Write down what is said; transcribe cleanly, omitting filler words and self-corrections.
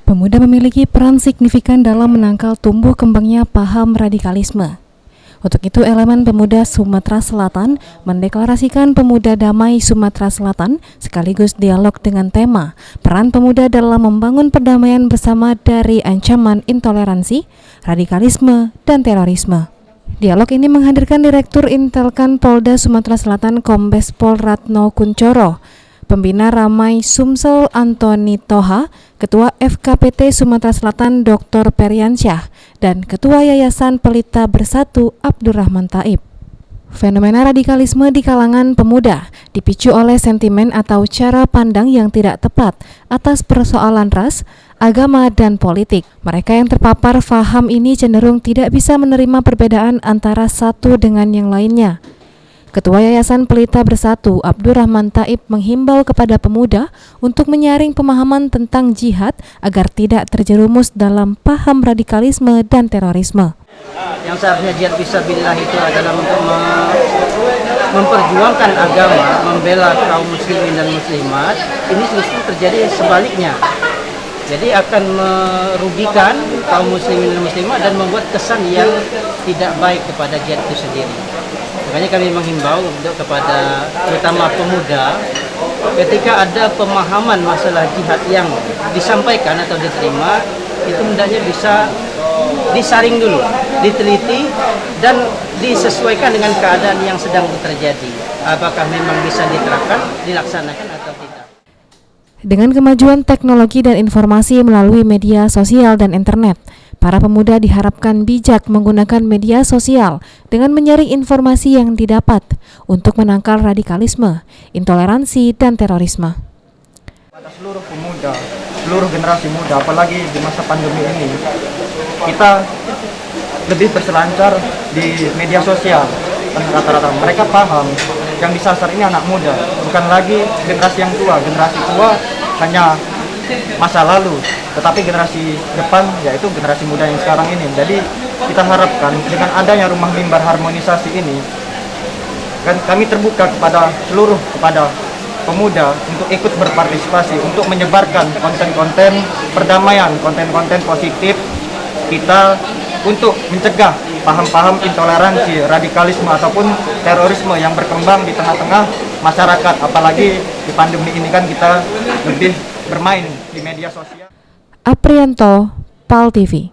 Pemuda memiliki peran signifikan dalam menangkal tumbuh kembangnya paham radikalisme. Untuk itu, elemen Pemuda Sumatera Selatan mendeklarasikan Pemuda Damai Sumatera Selatan sekaligus dialog dengan tema peran pemuda dalam membangun perdamaian bersama dari ancaman intoleransi, radikalisme, dan terorisme. Dialog ini menghadirkan Direktur Intelkan Polda Sumatera Selatan Kombes Pol Ratno Kuncoro, Pembina Ramai Sumsel Antoni Toha, Ketua FKPT Sumatera Selatan Dr. Periansyah, dan Ketua Yayasan Pelita Bersatu Abdurrahman Taib. Fenomena radikalisme di kalangan pemuda dipicu oleh sentimen atau cara pandang yang tidak tepat atas persoalan ras, agama, dan politik. Mereka yang terpapar faham ini cenderung tidak bisa menerima perbedaan antara satu dengan yang lainnya. Ketua Yayasan Pelita Bersatu Abdurrahman Taib menghimbau kepada pemuda untuk menyaring pemahaman tentang jihad agar tidak terjerumus dalam paham radikalisme dan terorisme. Yang seharusnya jihad fisabilillah itu adalah untuk memperjuangkan agama, membela kaum muslimin dan muslimat. Ini justru terjadi sebaliknya. Jadi akan merugikan kaum muslimin dan muslimat dan membuat kesan yang tidak baik kepada jihad itu sendiri. Makanya kami menghimbau untuk kepada terutama pemuda, ketika ada pemahaman masalah jihad yang disampaikan atau diterima, itu hendaknya bisa disaring dulu, diteliti dan disesuaikan dengan keadaan yang sedang terjadi. Apakah memang bisa diterapkan, dilaksanakan atau tidak. Dengan kemajuan teknologi dan informasi melalui media sosial dan internet, para pemuda diharapkan bijak menggunakan media sosial dengan menyaring informasi yang didapat untuk menangkal radikalisme, intoleransi, dan terorisme. Pada seluruh pemuda, seluruh generasi muda, apalagi di masa pandemi ini, kita lebih berselancar di media sosial. Rata-rata mereka paham yang disasar ini anak muda, bukan lagi generasi yang tua. Generasi tua hanya masa lalu, tetapi generasi depan yaitu generasi muda yang sekarang ini. Jadi kita harapkan dengan adanya rumah mimbar harmonisasi ini, kan kami terbuka kepada pemuda untuk ikut berpartisipasi, untuk menyebarkan konten-konten perdamaian, konten-konten positif kita untuk mencegah paham-paham intoleransi, radikalisme ataupun terorisme yang berkembang di tengah-tengah masyarakat. Apalagi di pandemi ini kan kita lebih bermain di media sosial. Aprianto, PAL TV.